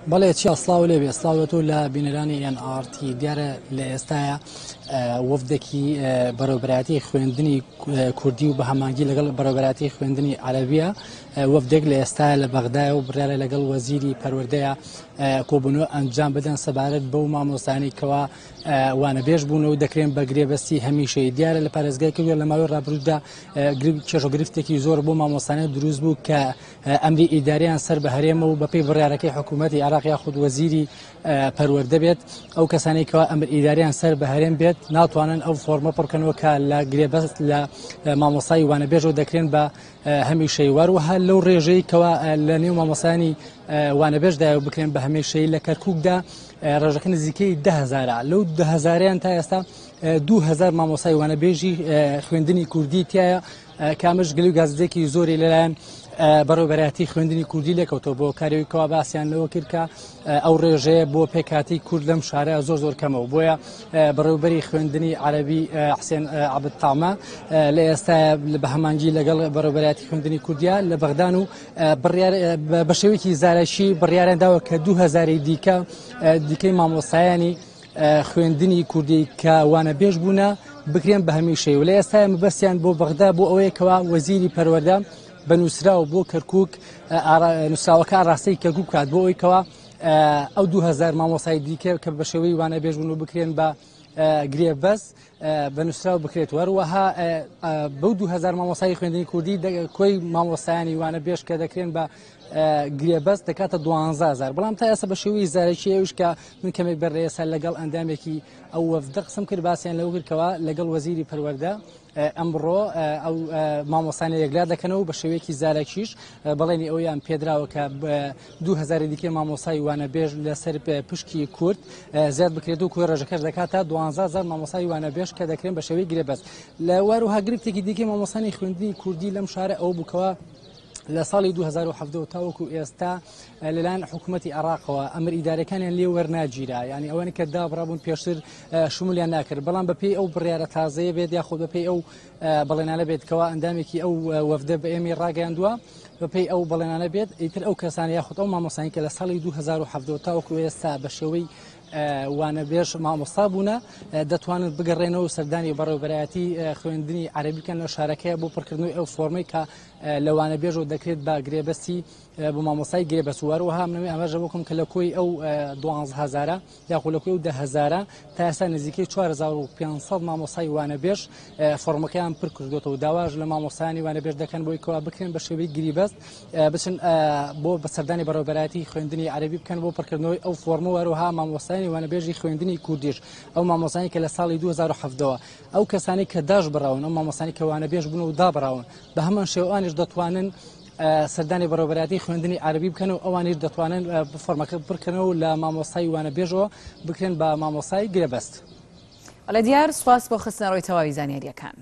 بەڵێ چی ئەسڵاو لێ بێ سلااوەتۆ لە بینەرانی NRT دیارە لە ئێستاە وەفدێکی بەڕێوەبەرایەتی خوێندنی کوردی و بە هەمانگی لەگەڵ بەڕێوەبەرایەتی خوێندنی عەرەبیە وەفدێک لە ئێستا لە بەغدایە و بڕیارە لەگەڵ وەزیری پەروەردەیە کۆبوونەوە ئەنجام بدەن سەبارەت بەو مامۆستانی کەوا وانەبێژ بوونەوە دەکرێن بە گرێبەستی هەمیشەی دیارە لە پارێزگای کردووە لە ماوەی ڕابردوودا کێشەگرفتێکی زۆر بۆ مامۆستانە دروست بوو کە ئەمری ئیداریان سەر بە هەرێمە و بەپێی بڕیارەکەی حکوومەتی عێراق یاخود وەزیری پەروەردە بێت ئەو کەسانی کەوا ئەمر ئیداریان سەر بە هەرێم بێت ناتوانن ئەو فۆرمە پڕکەنەوە کە لە گرێبەست لە مامۆستای وانەبێژەوە دەکرێن بە هەمیشەی وەروەها لەو ڕێژەی کەوا لە نێو مامۆستانی وانەبێژدایە و بکرێن بە هەمیشەی لە کەرکووکدا ڕێژەکە نزیکەی 10,000 لەو 10,000یان تا ئێستا 2,000 مامۆستای وانەبێژی خوێندنی کوردی تایە کامش گلی و گازدێکی زۆری لەلایەن بەڕێوەبەرایەتی خوێندنی کوردی لێکەوتەوە بۆ کارێکەوە باسییان لەوە کرد کە ئەو ڕێژەیە بۆ پێکاتی کورد لەم شارە زۆر کەمەوە بۆیە بەڕێوەبەری خوێندنی عەرەبی حسێن عەبدتاما لە ئێستا بە هەمانگی لەگەڵ بەڕێوەبەرایەتی خوێندنی کوردیا لە بەغدان و بە شێوەیەکی زارایشی بڕیاریان داوە کە 2,000 دیکەی مامۆستایانی خوێندنی کوردی کە وانەبێژ بوونە بکرێن بە هەمیشەی و لە ئێستا مەبەستیان بۆ بەغدا بۆ ئەوەیەکەوە وەزیری پەروەردە بە نووسراوە بۆ کەرکووک نووسراوەکە ڕاستەی کەرکووک کات بۆ ئەوەیەکەوە ئەو 2,000 مامۆستای دیکە کە بە شێوەی وانەبێژ بوون و بکرێن بە گرێبەست بە نووسراو بکرێت وەروەها بەو 2,000 مامۆستای خوێندنی کوردی کۆی مامۆستایانی وانەبێژ کە دەکرێن بە گرێبەست دەکاتە 12,000 بەڵام تا ئێستا بە شێوەی زارێکی ئەوش کە من کەمێک بەڕێسا لەگەڵ ئەندامێکی ئەو وەفدە قسم کرد باسییان لەو کردکەوە لەگەڵ وەزیری پەروەردە ئەمڕۆ ئەو مامۆستانی یەکلا دەکەنەوە بە شێوەیەکی زارێکیش بەڵێنی ئەویان پێدراوە کە 2,000 دیکە مامۆستای وانەبێژ لەسەر پشکی کورد زیاد بکرێت و کوێ ڕێژەکەش دەکاتە 12,000 مامۆستای وانەبێژ کە دەکرێن بە شێوەی گرێبەست لە وەروها گرفتێکی دیکەی مامۆستانی خوێندنی کوردی لەم شارە ئەو بووکەوە لە ساڵی 2017 تاوەکو ئێستا لەلایەن حکوومەتی عێراقەوە ئەمر ئیدارەکانیان لێ وەرناگیرا یعنی ئەوەنە کە دابڕابوون پێشتر شمولیان ناکرد بەڵام بەپێی ئەو بڕیارە تازەیە بێت یاخود بەپێی ئەو بەڵێنانە بێت کەوا ئەندامێکی ئەو وەفدە بە ئێمە ڕاگەیاندووە بەپێی ئەو بەڵێنانە بێت ئیتر ئەو کەسانی یاخود ئەو مامۆستانی کە لە ساڵی 2017 تاوەکو ئێستا بە شێوەی وانەبێژ مامۆستا بوونە دەتوانن بگەڕێنەوە سەردانی بەڕێوەبەرایەتی خوێندنی عەرەبی بکەن لە شارەکەیە بۆ پڕکردنەوەی ئەو فۆرمەی کە لە وانەبێژەوە دەکرێت بە گرێبەستی بۆ مامۆستای گرێبەست وەروەها منەوەی ئەمەژە بکەم کە لە کۆی ئەو 12,000 یاخود لە کۆی ئەو 10,000 تا ئێستا نزیکەی 4,500 مامۆستای وانەبێژ فۆرمەکەیان پڕ کردوێتەوە داواژ لە مامۆستایانی وانەبێژ دەکەن بۆی کەوا بکرێن بە شێوەی گریبەست بچن بۆ بە سەردانی بەڕێوەبەرایەتی خوێندنی عەرەبی بکەن بۆ پڕکردنەوەی ئەو فۆرمە وەروەها مامۆستایانی وانەبێژی خوێندنی کوردیش ئەو مامۆستانی کە لە ساڵی 2017 ئەو کەسانی کە داش بڕاون ئەو مامۆستانی کە وانەبێژ بوون و دابڕاون بە هەمان شێوانیش دەتوانن سەردانی بەڕێوەبەرایەتی خوێندنی عەرەبی بکەن و ئەوانیش دەتوانن فۆرمەکە بڕکەنەوە لە مامۆستای وانەبێژەوە بکرێن بە مامۆستای گرێبەست. ئەلە دیار سوپاس بۆ خستنەوەی تەواوی زانیاریەکان.